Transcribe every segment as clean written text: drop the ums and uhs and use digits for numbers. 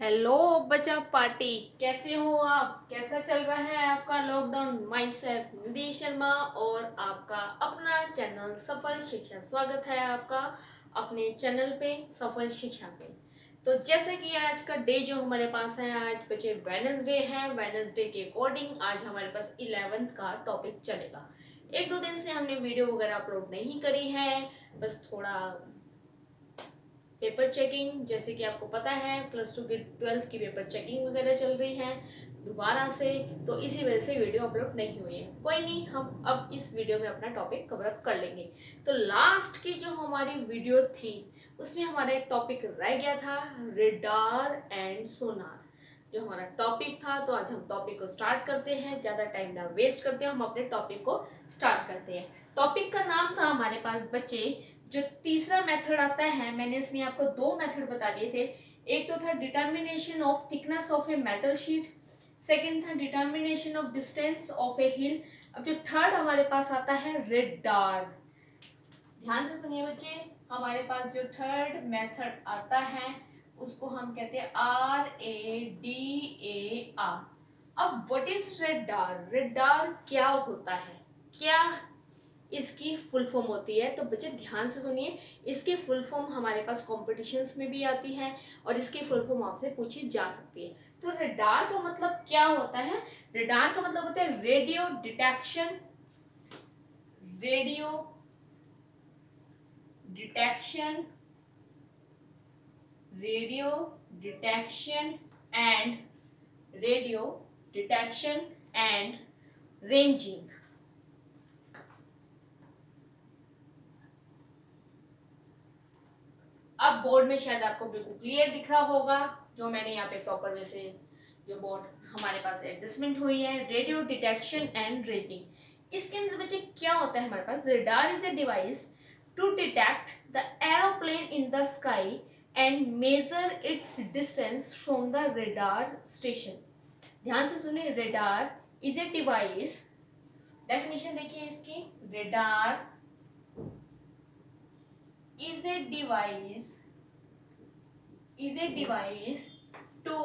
Hello बच्चा party, कैसे हो आप? कैसा चल रहा है आपका लॉकडाउन? माई सेल्फ निधि शर्मा और आपका अपना चैनल सफल शिक्षा। स्वागत है आपका अपने चैनल पे सफल शिक्षा पे। तो जैसे कि आज का डे जो हमारे पास है, आज बच्चे वेडनेसडे है। वेडनेसडे के अकॉर्डिंग आज हमारे पास 11th का टॉपिक चलेगा। एक दो दिन से हमने वीडियो वगैरह अपलोड नहीं करी है, बस थोड़ा पेपर चेकिंग, जैसे कि आपको पता है प्लस टू की 12th की पेपर चेकिंग वगैरह चल रही है दोबारा से, तो इसी वजह से वीडियो अपलोड नहीं हुई है। कोई नहीं, हम अब इस वीडियो में अपना टॉपिक कवर अप कर लेंगे। तो लास्ट की जो हमारी वीडियो थी उसमें हमारा एक टॉपिक रह गया था, रेडार एंड सोनार जो हमारा टॉपिक था। तो आज हम टॉपिक को स्टार्ट करते हैं, ज़्यादा टाइम ना वेस्ट करते हैं, हम अपने टॉपिक को स्टार्ट करते हैं। टॉपिक का नाम था हमारे पास बच्चे, जो तीसरा मेथड आता है, मैंने इसमें आपको दो मेथड बता दिए थे। एक तो था determination of thickness of a metal sheet, second था डिटर्मिनेशन ऑफ डिस्टेंस ऑफ ए हिल। अब जो थर्ड हमारे पास आता है रेडार। ध्यान से सुनिए बच्चे, हमारे पास जो थर्ड मेथड आता है उसको हम कहते हैं RADAR। अब व्हाट इज रेडार? रेडार क्या होता है, क्या इसकी फुल फॉर्म होती है? तो बच्चे ध्यान से सुनिए, इसकी फुल फॉर्म हमारे पास कॉम्पिटिशन्स में भी आती है और इसकी फुल फॉर्म आपसे पूछी जा सकती है। तो रेडार का मतलब क्या होता है? रेडार का मतलब होता है radio detection, radio detection, radio detection and radio detection and ranging. अब बोर्ड में शायद आपको बिल्कुल क्लियर दिख रहा होगा, जो मैंने यहाँ पे प्रॉपर वे से जो बोर्ड हमारे पास एडजस्टमेंट हुई है, रेडियो डिटेक्शन एंड रेंजिंग। इसके अंदर बच्चे क्या होता है हमारे पास? Radar is a device to detect the aeroplane in the sky and measure its distance from the radar station. ध्यान से सुनिए, radar is a device, definition देखिए इसकी, radar is a device to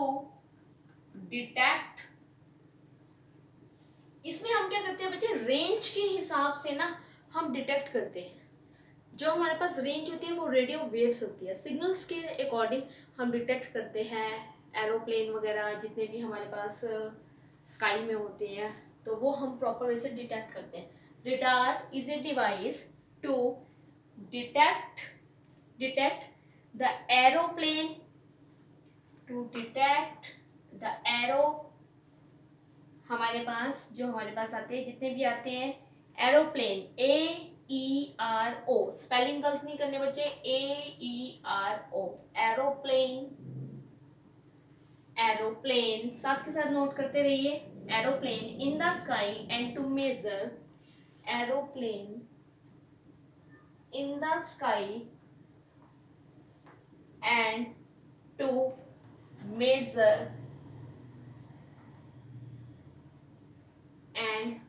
detect। इसमें हम क्या करते हैं बच्चे, रेंज के हिसाब से ना हम डिटेक्ट करते हैं। जो हमारे पास रेंज होती है वो रेडियो वेव्स होती है, सिग्नल्स के अकॉर्डिंग हम डिटेक्ट करते हैं एरोप्लेन वगैरह जितने भी हमारे पास स्काई में होते हैं, तो वो हम प्रॉपर वे से डिटेक्ट करते हैं। Radar is a device to detect detect the aeroplane, to detect the arrow। हमारे पास जो हमारे पास आते हैं, जितने भी आते हैं, एरोप्लेन, AERO, स्पेलिंग गलत नहीं करने बच्चे, AERO, एरोप्लेन, एरोप्लेन साथ के साथ नोट करते रहिए। Aeroplane in the sky and to measure, aeroplane in the sky and to measure and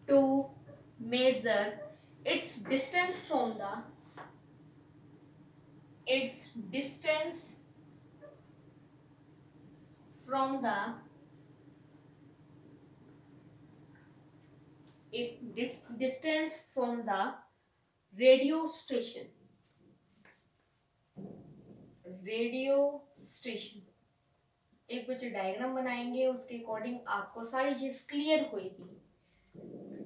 to measure its distance from the, its distance from the, its distance from the radio station, radio station. एक बच्चे diagram बनाएंगे, उसके according आपको सारी चीज clear होगी,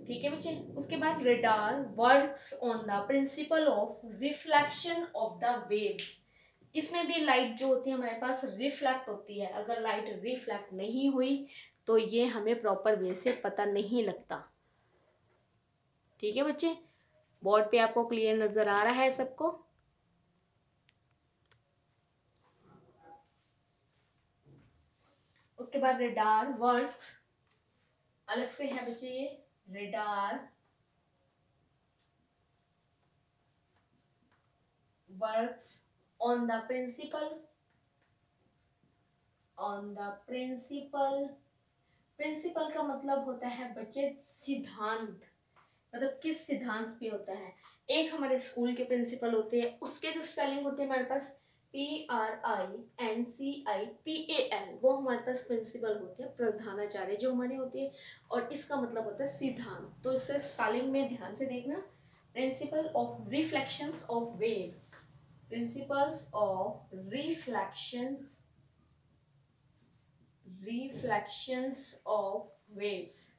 ठीक है बच्चे। उसके बाद radar works on the principle of reflection of the waves. इसमें भी लाइट जो होती है हमारे पास रिफ्लेक्ट होती है, अगर लाइट रिफ्लेक्ट नहीं हुई तो ये हमें प्रॉपर वे से पता नहीं लगता, ठीक है बच्चे। बोर्ड पे आपको क्लियर नजर आ रहा है सबको? उसके बाद रेडार वर्क्स अलग से है बच्चे, ये radar works on the principle, on the principle. Principle का मतलब होता है बच्चे सिद्धांत, मतलब किस सिद्धांत पे होता है। एक हमारे स्कूल के प्रिंसिपल होते हैं, उसके जो स्पेलिंग होते हैं हमारे पास PRINCIPAL, वो हमारे पास प्रिंसिपल होते हैं, प्रधानाचार्य जो हमारे होते हैं, और इसका मतलब होता है सिद्धांत। तो इससे स्पेलिंग में ध्यान से देखना, principle of reflections of wave, principles of reflections of waves.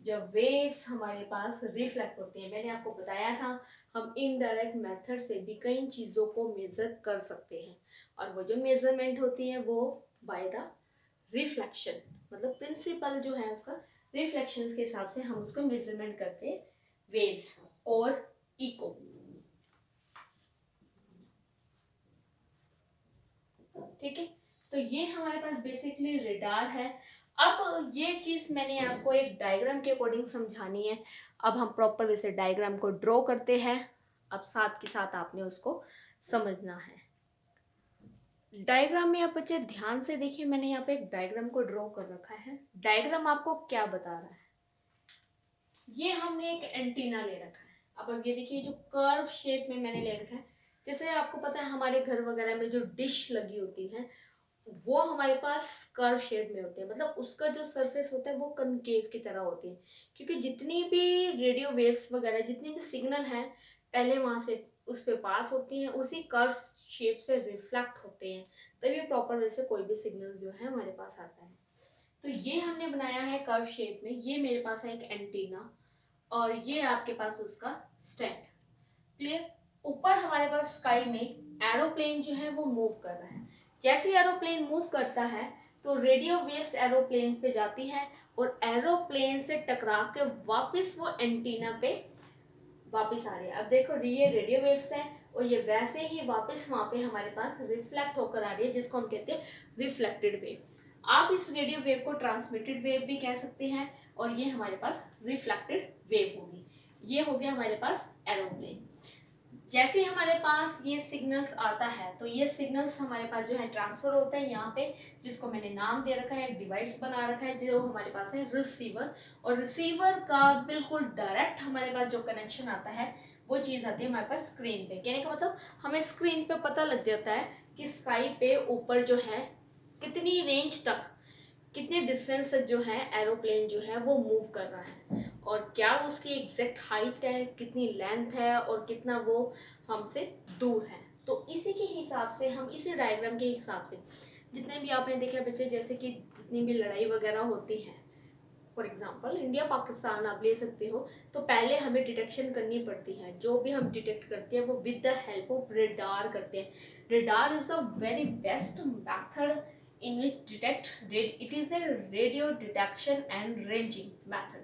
जब वेव्स हमारे पास रिफ्लेक्ट होते हैं, मैंने आपको बताया था हम इनडायरेक्ट मेथड से भी कई चीज़ों को मेज़र कर सकते हैं, और वो जो मेजरमेंट होती है वो बाय द रिफ्लेक्शन, मतलब प्रिंसिपल जो है उसका रिफ्लेक्शंस के हिसाब से हम उसको मेजरमेंट करते हैं, वेव्स और इको। ठीक है, तो ये हमारे पास बेसिकली रेडार है। अब ये चीज़ मैंने आपको एक डायग्राम के अकॉर्डिंग समझानी है। अब हम प्रॉपर वैसे डायग्राम को ड्रॉ करते हैं। अब साथ के साथ आपने उसको समझना है। डायग्राम में आप बच्चे ध्यान से देखिए, मैंने यहाँ पे एक डायग्राम को ड्रॉ कर रखा है। डायग्राम आपको क्या बता रहा है, ये हमने एक एंटीना ले रखा है। अब ये देखिए जो कर्व शेप में मैंने ले रखा है, जैसे आपको पता है हमारे घर वगैरह में जो डिश लगी होती है वो हमारे पास कर्व शेप में होते हैं, मतलब उसका जो सरफेस होता है वो कनकेव की तरह होती है, क्योंकि जितनी भी रेडियो वेव्स वगैरह जितनी भी सिग्नल हैं पहले वहाँ से उस पे पास होती हैं, उसी कर्व शेप से रिफ्लेक्ट होते हैं, तभी प्रॉपर वे से कोई भी सिग्नल जो है हमारे पास आता है। तो ये हमने बनाया है कर्व शेप में। ये मेरे पास है एक एंटीना, और ये आपके पास उसका स्टैंड। क्लियर। ऊपर हमारे पास स्काई में एरोप्लेन जो है वो मूव कर रहा है। जैसे एरोप्लेन मूव करता है तो रेडियो वेव्स एरोप्लेन पे जाती है और एरोप्लेन से टकरा के वापस वो एंटीना पे वापस आ रही है। अब देखो ये रेडियो वेव्स है और ये वैसे ही वापस वहां पे हमारे पास रिफ्लेक्ट होकर आ रही है, जिसको हम कहते हैं रिफ्लेक्टेड वेव। आप इस रेडियो वेव को ट्रांसमिटेड वेव भी कह सकते हैं, और ये हमारे पास रिफ्लेक्टेड वेव होगी। ये हो गया हमारे पास एरोप्लेन। जैसे हमारे पास ये सिग्नल्स आता है तो ये सिग्नल्स हमारे पास जो है ट्रांसफर होता है यहाँ पे, जिसको मैंने नाम दे रखा है, डिवाइस बना रखा है, जो हमारे पास है रिसीवर। और रिसीवर का बिल्कुल डायरेक्ट हमारे पास जो कनेक्शन आता है वो चीज़ आती है हमारे पास स्क्रीन पे। कहने का मतलब हमें स्क्रीन पे पता लग जाता है कि स्काई पे ऊपर जो है कितनी रेंज तक, कितने डिस्टेंस तक जो है एरोप्लेन जो है वो मूव कर रहा है, और क्या उसकी एग्जैक्ट हाइट है, कितनी लेंथ है, और कितना वो हमसे दूर है। तो इसी के हिसाब से हम इसी डायग्राम के हिसाब से जितने भी आपने देखे बच्चे, जैसे कि जितनी भी लड़ाई वगैरह होती है, फॉर एग्जाम्पल इंडिया पाकिस्तान आप ले सकते हो, तो पहले हमें डिटेक्शन करनी पड़ती है। जो भी हम डिटेक्ट करते हैं वो with the help of radar करते हैं। Radar is a very best method in which detect it is a radio detection and ranging method।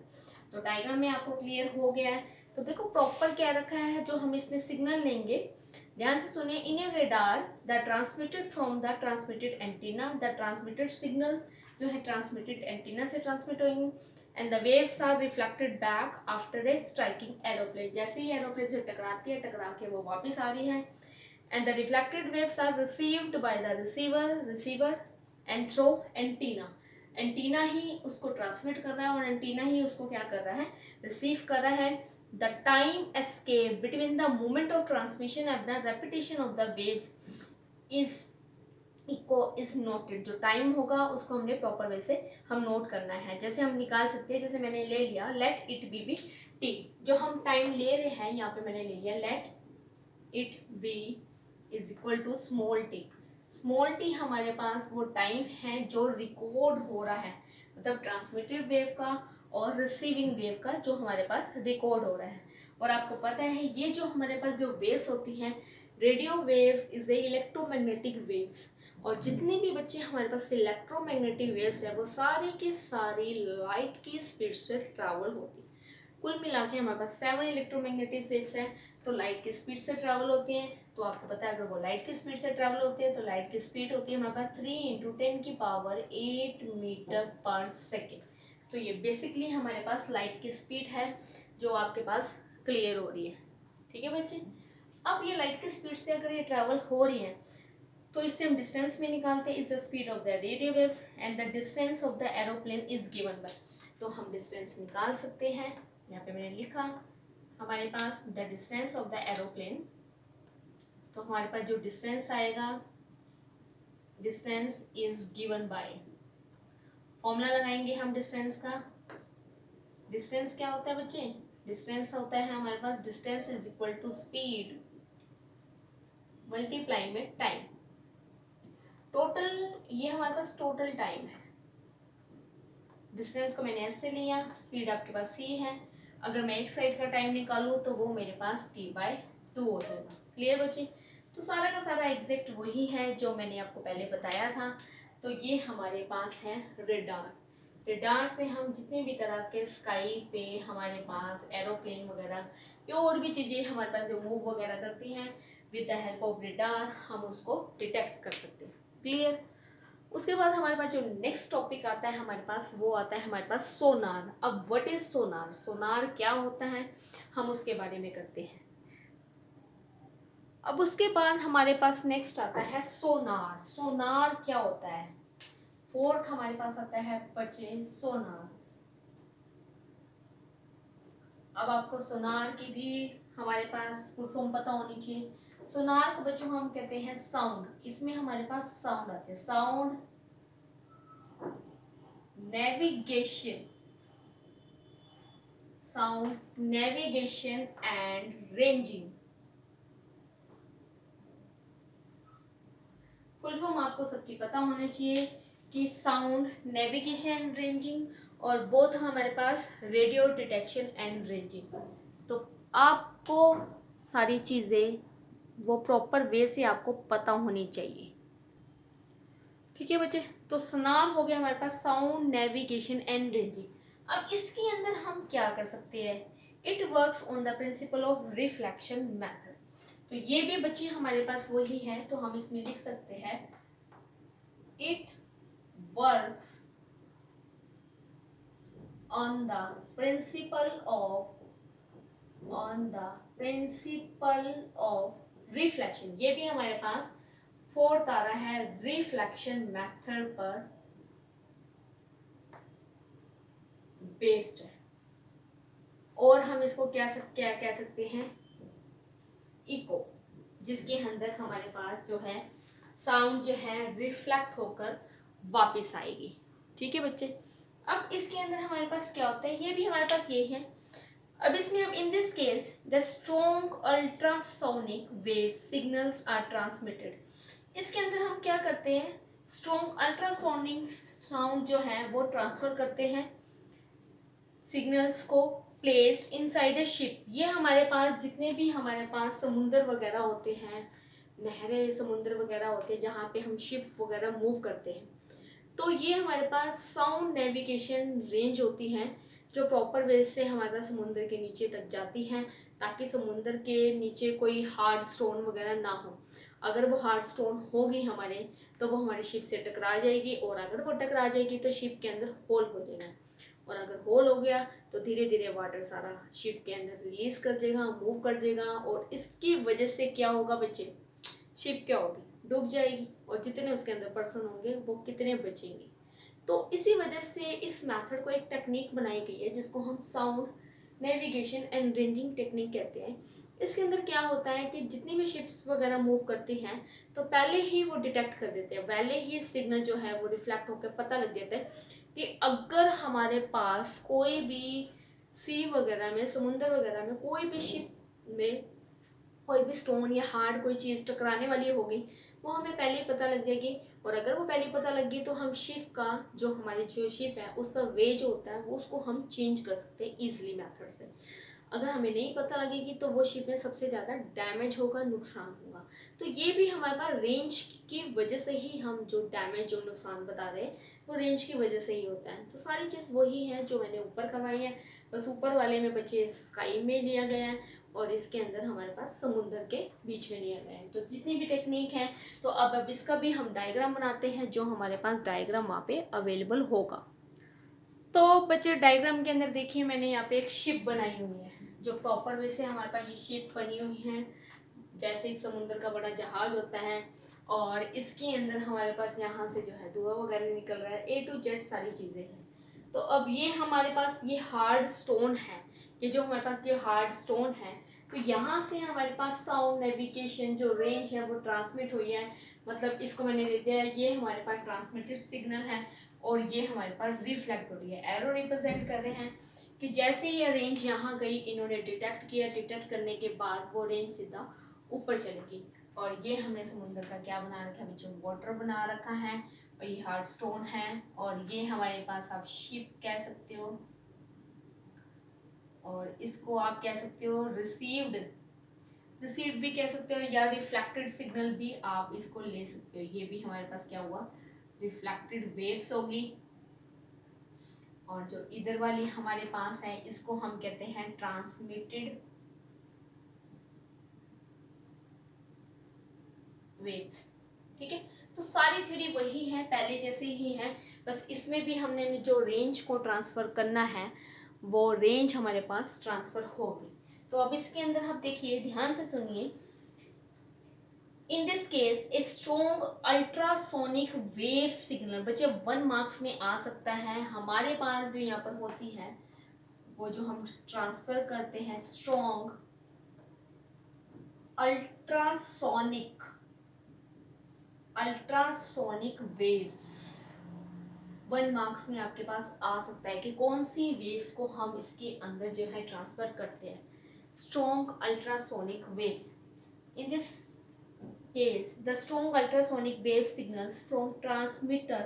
तो डायग्राम में आपको क्लियर हो गया है। तो देखो प्रॉपर क्या रखा है, जो हम इसमें सिग्नल लेंगे, ध्यान से सुनिए। In a radar the transmitted from the transmitted antenna, the transmitted signal जो है ट्रांसमिटेड एंटीना से ट्रांसमिट होंगे, and the waves are reflected back after a striking aeroplane. जैसे ही एरोप्लेन से टकराती है, टकरा के वो वापस आ रही है, and the reflected waves are received by the receiver and through antenna. Antenna ही उसको ट्रांसमिट कर रहा है और एंटीना ही उसको क्या कर रहा है, रिसीव कर रहा है। The time escape between the moment of transmission and the repetition of the waves is echo is noted. जो टाइम होगा उसको हमने प्रॉपर वे से हम नोट करना है। जैसे हम निकाल सकते हैं, जैसे मैंने ले लिया लेट इट बी टी, जो हम टाइम ले रहे हैं यहाँ पे मैंने ले लिया let it be is equal to small T. Small T हमारे पास वो टाइम है जो रिकॉर्ड हो रहा है, मतलब ट्रांसमिटेड वेव का और रिसीविंग वेव का जो हमारे पास रिकॉर्ड हो रहा है। और आपको पता है ये जो हमारे पास जो वेव्स होती हैं, radio waves is a electromagnetic waves, और जितनी भी बच्चे हमारे पास इलेक्ट्रोमैग्नेटिक वेव्स है वो सारी की सारी लाइट की स्पीड से ट्रैवल होती है। कुल मिला के हमारे पास 7 इलेक्ट्रोमैग्नेटिक वेव्स हैं, तो लाइट की स्पीड से ट्रैवल होती हैं। तो आपको पता है अगर वो लाइट की स्पीड से ट्रैवल होती है तो लाइट की स्पीड होती है हमारे पास 3 × 10⁸ मीटर पर सेकेंड। तो ये बेसिकली हमारे पास लाइट की स्पीड है जो आपके पास क्लियर हो रही है। ठीक है बच्चे। अब ये लाइट की स्पीड से अगर ये ट्रैवल हो रही है तो इससे हम डिस्टेंस में निकालते हैं, is the speed of the radio waves and the distance of the aeroplane is given bye. तो हम डिस्टेंस निकाल सकते हैं। यहाँ पे मैंने लिखा हमारे पास the distance of the aeroplane, तो हमारे पास जो डिस्टेंस आएगा distance is given by, formula लगाएंगे हम डिस्टेंस का। डिस्टेंस क्या होता है बच्चे? डिस्टेंस होता है हमारे पास, distance is equal to speed multiply में टाइम। टोटल, ये हमारे पास टोटल टाइम है। डिस्टेंस को मैंने एस से लिया, स्पीड आपके पास सी है। अगर मैं एक साइड का टाइम निकालूँ तो वो मेरे पास t/2 हो जाएगा। क्लियर बच्चे? तो सारा का सारा एग्जैक्ट वही है जो मैंने आपको पहले बताया था। तो ये हमारे पास है रेडार। रेडार से हम जितने भी तरह के स्काई पे हमारे पास एरोप्लेन वगैरह या और भी चीज़ें हमारे पास जो मूव वगैरह करती हैं, with the help of radar हम उसको डिटेक्ट कर सकते हैं। क्लियर? उसके बाद हमारे पास जो नेक्स्ट टॉपिक आता है हमारे पास, वो आता है हमारे पास सोनार। अब व्हाट इज सोनार? सोनार क्या होता है, हम उसके बारे में करते हैं। अब उसके बाद हमारे पास नेक्स्ट आता है सोनार। सोनार क्या होता है? फोर्थ हमारे पास आता है बच्चे सोनार। अब आपको सोनार की भी हमारे पास फुल फॉर्म पता होनी चाहिए। सोनार को बच्चों हम कहते हैं साउंड। इसमें हमारे पास साउंड आते हैं, sound navigation, sound navigation and ranging. Full form आपको सबकी पता होना चाहिए कि साउंड नेविगेशन एंड रेंजिंग, और बोथ हमारे पास रेडियो डिटेक्शन एंड रेंजिंग। तो आपको सारी चीज़ें वो प्रॉपर वे से आपको पता होनी चाहिए। ठीक है बच्चे? तो सोनार हो गया हमारे पास साउंड नेविगेशन एंड रेंजिंग। अब इसके अंदर हम क्या कर सकते हैं? It works on the principle of reflection method. तो ये भी बच्चे हमारे पास वही है, तो हम इसमें लिख सकते हैं it works on the principle of reflection. ये भी हमारे पास फोर्थ आ रहा है, रिफ्लेक्शन मेथड पर बेस्ड है। और हम इसको क्या कह सकते हैं? इको, जिसके अंदर हमारे पास जो है साउंड जो है रिफ्लेक्ट होकर वापस आएगी। ठीक है बच्चे? अब इसके अंदर हमारे पास क्या होता है, ये भी हमारे पास ये है। अब इसमें हम in this case the strong ultrasonic wave signals are transmitted. इसके अंदर हम क्या करते हैं? स्ट्रॉन्ग अल्ट्रासोनिक साउंड जो है वो ट्रांसफर करते हैं सिग्नल्स को, प्लेस्ड इनसाइड अ शिप। ये हमारे पास जितने भी हमारे पास समुंदर वगैरह होते हैं, नहरें समुंदर वगैरह होते हैं जहाँ पे हम शिप वगैरह मूव करते हैं, तो ये हमारे पास साउंड नेविगेशन रेंज होती है जो प्रॉपर वे से हमारे पास समुंदर के नीचे तक जाती हैं, ताकि समुंदर के नीचे कोई हार्ड स्टोन वगैरह ना हो। अगर वो हार्ड स्टोन होगी हमारे, तो वो हमारे शिप से टकरा जाएगी, और अगर वो टकरा जाएगी तो शिप के अंदर होल हो जाएगा, और अगर होल हो गया तो धीरे धीरे वाटर सारा शिप के अंदर रिलीज कर देगा, मूव कर देगा, और इसकी वजह से क्या होगा बच्चे? शिप क्या होगी? डूब जाएगी, और जितने उसके अंदर पर्सन होंगे वो कितने बचेंगे। तो इसी वजह से इस मेथड को एक टेक्निक बनाई गई है जिसको हम sound navigation and ranging technique कहते हैं। इसके अंदर क्या होता है कि जितनी भी शिप्स वगैरह मूव करती हैं तो पहले ही वो डिटेक्ट कर देते हैं, पहले ही सिग्नल जो है वो रिफ्लेक्ट होकर पता लग जाता है कि अगर हमारे पास कोई भी सी वगैरह में, समुंदर वगैरह में कोई भी शिप में कोई भी स्टोन या हार्ड कोई चीज़ टकराने वाली होगी, वो हमें पहले ही पता लग जाएगी। और अगर वो पहले पता लग गई तो हम शिप का जो हमारी जो शिप है उसका वे जो होता है वो उसको हम चेंज कर सकते हैं ईजिली मेथड से। अगर हमें नहीं पता लगेगी तो वो शिप में सबसे ज़्यादा डैमेज होगा, नुकसान होगा। तो ये भी हमारे पास रेंज की वजह से ही हम जो डैमेज जो नुकसान बता रहे हैं वो रेंज की वजह से ही होता है। तो सारी चीज़ वही है जो मैंने ऊपर करवाई है, बस ऊपर वाले में बच्चे स्काई में लिया गया है और इसके अंदर हमारे पास समुद्र के बीच में लिया गया है। तो जितनी भी टेक्निक है, तो अब इसका भी हम डायग्राम बनाते हैं, जो हमारे पास डायग्राम वहाँ पे अवेलेबल होगा। तो बच्चे डायग्राम के अंदर देखिए मैंने यहाँ पे एक शिप बनाई हुई है, जो प्रॉपर वे से हमारे पास ये शिप बनी हुई है, जैसे एक समुद्र का बड़ा जहाज होता है, और इसके अंदर हमारे पास यहाँ से जो है धुआं वगैरह निकल रहा है, A to Z सारी चीज़ें हैं। तो अब ये हमारे पास ये हार्ड स्टोन है, ये जो हमारे पास ये हार्ड स्टोन है, तो यहाँ से हमारे पास साउंड नेविगेशन जो रेंज है वो ट्रांसमिट हुई है मतलब इसको मैंने दे दिया, ये हमारे पास ट्रांसमिटेड सिग्नल है और ये हमारे पास रिफ्लेक्ट हो रही है। एरो रिप्रेजेंट कर रहे हैं कि जैसे ये रेंज यहाँ गई, इन्होंने डिटेक्ट किया, डिटेक्ट करने के बाद वो रेंज सीधा ऊपर चलेगी। और ये हमें समुद्र का क्या बना रखा है बच्चों, वाटर बना रखा है, और ये हार्ड स्टोन है, और ये हमारे पास आप शिप कह सकते हो, और इसको आप कह सकते हो रिसीव्ड भी कह सकते हो, या रिफ्लेक्टेड सिग्नल भी आप इसको ले सकते हो। ये भी हमारे पास क्या हुआ, रिफ्लेक्टेड वेव्स होगी। और जो इधर वाली हमारे पास है इसको हम कहते हैं ट्रांसमिटेड वेव्स। ठीक है, तो सारी थ्योरी वही है, पहले जैसे ही है, बस इसमें भी हमने जो रेंज को ट्रांसफर करना है वो रेंज हमारे पास ट्रांसफर होगी। तो अब इसके अंदर आप देखिए, ध्यान से सुनिए। इन this case a strong ultrasonic wave signal, बच्चे 1 मार्क्स में आ सकता है। हमारे पास जो यहाँ पर होती है वो जो हम ट्रांसफर करते हैं स्ट्रॉन्ग अल्ट्रासोनिक वेव्स, 1 मार्क्स में आपके पास आ सकता है कि कौन सी वेव्स को हम इसके अंदर जो है ट्रांसफर करते हैं। Strong ultrasonic waves, in this case the strong ultrasonic wave signals from transmitter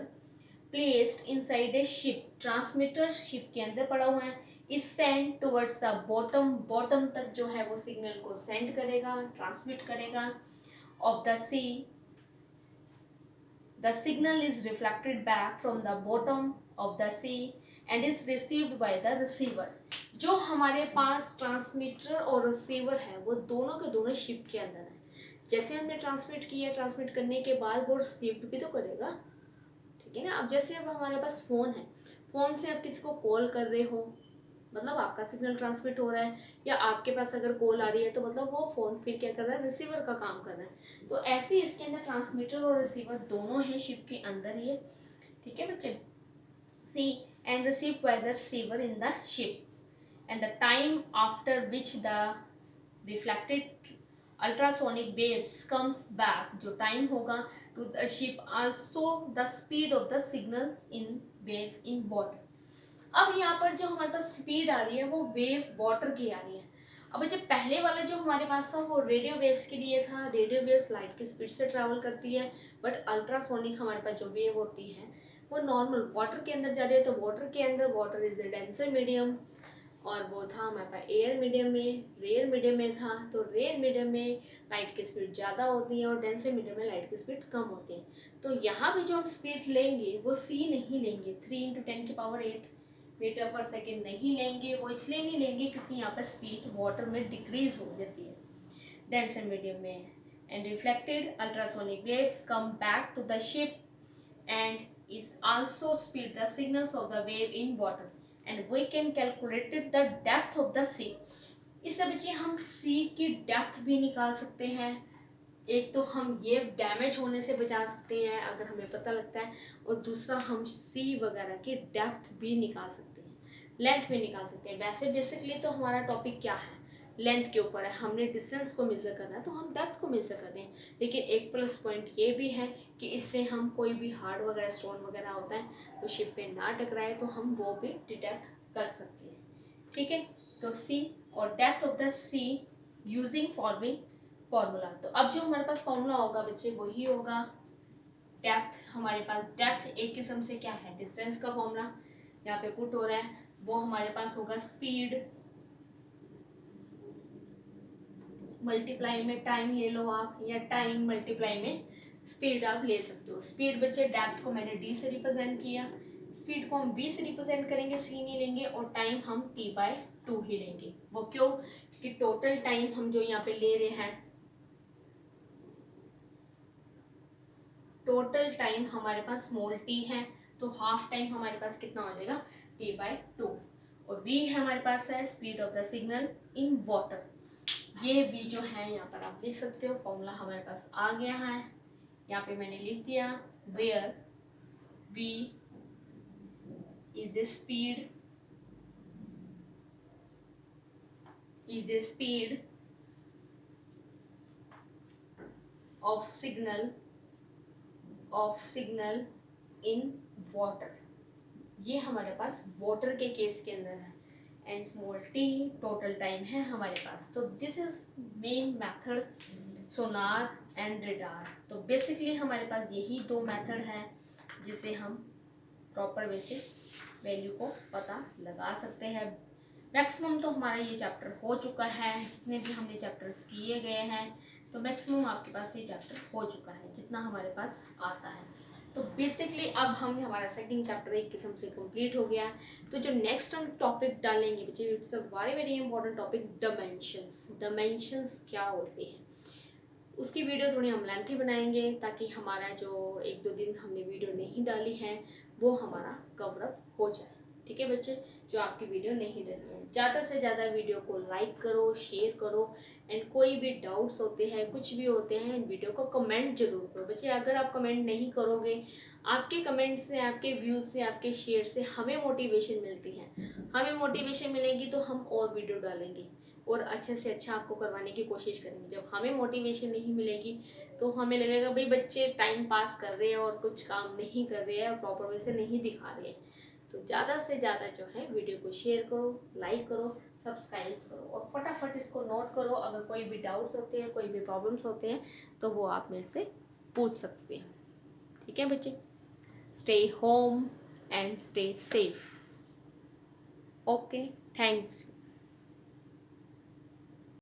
placed inside a ship, transmitter ship के अंदर पड़ा हुआ है, is sent towards the bottom तक जो है वो सिग्नल को सेंड करेगा, ट्रांसमिट करेगा of the sea। The signal is reflected back from the bottom of the sea and is received by the receiver। जो हमारे पास ट्रांसमीटर और रिसीवर है वो दोनों के दोनों शिप के अंदर है। जैसे हमने ट्रांसमिट किया, ट्रांसमिट करने के बाद वो रिसीव भी तो करेगा, ठीक है ना। अब जैसे अब हमारे पास फ़ोन है, फ़ोन से आप किसी को कॉल कर रहे हो, मतलब आपका सिग्नल ट्रांसमिट हो रहा है, या आपके पास अगर कॉल आ रही है तो मतलब वो फ़ोन फिर क्या कर रहा है, रिसीवर का काम कर रहा है। तो ऐसे ही इसके अंदर ट्रांसमीटर और रिसीवर दोनों हैं शिप के अंदर ही, ठीक है बच्चे। Sea and receive by the receiver in the ship and the time after which the reflected ultrasonic waves comes back, जो time होगा to the ship, also the speed of the signals in waves in water। अब यहाँ पर जो हमारे पास speed आ रही है वो वेव वाटर की आ रही है। अब जब पहले वाला जो हमारे पास था वो रेडियो वेव्स के लिए था, रेडियो वेव्स लाइट की स्पीड से ट्रैवल करती है, बट अल्ट्रासोनिक हमारे पास जो वेव होती है वो नॉर्मल वाटर के अंदर जा रही है। तो वाटर के अंदर, water is the denser medium, और वो था हमारे पास एयर मीडियम में, रेयर मीडियम में था। तो रेयर मीडियम में लाइट की स्पीड ज़्यादा होती है और डेंसर मीडियम में लाइट की स्पीड कम होती है। तो यहाँ भी जो हम स्पीड लेंगे वो सी नहीं लेंगे, 3 × 10⁸ मीटर पर सेकेंड नहीं लेंगे। वो इसलिए नहीं लेंगे क्योंकि यहाँ पर स्पीड वाटर में डिक्रीज हो जाती है डेंसर मीडियम में। And reflected ultrasonic waves come back to the ship and is also speed the signals of the wave in water and we can calculate the depth of the sea। इससे बच्चे हम सी की depth भी निकाल सकते हैं। एक तो हम ये डैमेज होने से बचा सकते हैं अगर हमें पता लगता है, और दूसरा हम सी वगैरह की डेप्थ भी निकाल सकते हैं, लेंथ भी निकाल सकते हैं। वैसे बेसिकली तो हमारा टॉपिक क्या है, लेंथ के ऊपर है, हमने डिस्टेंस को मेज़र करना है तो हम डेप्थ को मेज़र कर रहे हैं। लेकिन एक प्लस पॉइंट ये भी है कि इससे हम कोई भी हार्ड वगैरह स्टोन वगैरह होता है तो शिप पे ना टकराए, तो हम वो भी डिटेक्ट कर सकते हैं। ठीक है, तो सी और depth of the sea using following formula. तो अब जो हमारे पास फॉर्मूला होगा बच्चे वही होगा डेप्थ। हमारे पास डेप्थ एक किस्म से क्या है, डिस्टेंस का फॉर्मूला यहाँ पे पुट हो रहा है, वो हमारे पास होगा स्पीड मल्टीप्लाई में टाइम ले लो आप, या टाइम मल्टीप्लाई में स्पीड आप ले सकते हो। स्पीड बच्चे डेप्थ को मैंने डी से रिप्रेजेंट किया, स्पीड को हम बी से रिप्रेजेंट करेंगे, सी नहीं लेंगे, और टाइम हम t/2 ही लेंगे। वो क्यों, क्योंकि टोटल टाइम हम जो यहाँ पे ले रहे हैं, टोटल टाइम हमारे पास स्मॉल t है, तो हाफ टाइम हमारे पास कितना हो जाएगा, t/2। और v हमारे पास है speed of the signal in water. ये v जो है यहाँ पर आप लिख सकते हो, फॉर्मूला हमारे पास आ गया है, यहाँ पे मैंने लिख दिया where v is a speed of signal of signal in water, ये हमारे पास वाटर के केस के अंदर है। And small T total time है हमारे पास। तो this is main method sonar and radar. तो बेसिकली हमारे पास यही दो मेथड है जिसे हम प्रॉपर वे से वैल्यू को पता लगा सकते हैं। मैक्सिमम तो हमारा ये चैप्टर हो चुका है, जितने भी हमने चैप्टर्स किए गए हैं तो मैक्सिमम आपके पास ये चैप्टर हो चुका है जितना हमारे पास आता है। तो बेसिकली अब हम हमारा सेकंड चैप्टर एक किस्म से कंप्लीट हो गया। तो जो नेक्स्ट हम टॉपिक डालेंगे बच्चे, it's a very very important topic, dimensions. Dimensions क्या होते हैं उसकी वीडियो थोड़ी हम लेंथी बनाएंगे ताकि हमारा जो एक दो दिन हमने वीडियो नहीं डाली है वो हमारा कवर अप हो जाए। ठीक है बच्चे, जो आपकी वीडियो नहीं डली है, ज़्यादा से ज़्यादा वीडियो को लाइक करो, शेयर करो। एंड कोई भी डाउट्स होते हैं, कुछ भी होते हैं, वीडियो को कमेंट जरूर करो बच्चे। अगर आप कमेंट नहीं करोगे, आपके कमेंट से, आपके व्यूज़ से, आपके शेयर से हमें मोटिवेशन मिलती है। हमें मोटिवेशन मिलेगी तो हम और वीडियो डालेंगे और अच्छे से अच्छा आपको करवाने की कोशिश करेंगे। जब हमें मोटिवेशन नहीं मिलेगी तो हमें लगेगा भाई बच्चे टाइम पास कर रहे हैं और कुछ काम नहीं कर रहे हैं और प्रॉपर वे से नहीं दिखा रहे हैं। तो ज़्यादा से ज़्यादा जो है वीडियो को शेयर करो, लाइक करो, सब्सक्राइब करो और फटाफट इसको नोट करो। अगर कोई भी डाउट्स होते हैं, कोई भी प्रॉब्लम्स होते हैं तो वो आप मेरे से पूछ सकते हैं। ठीक है बच्चे, stay home and stay safe. Okay, thanks.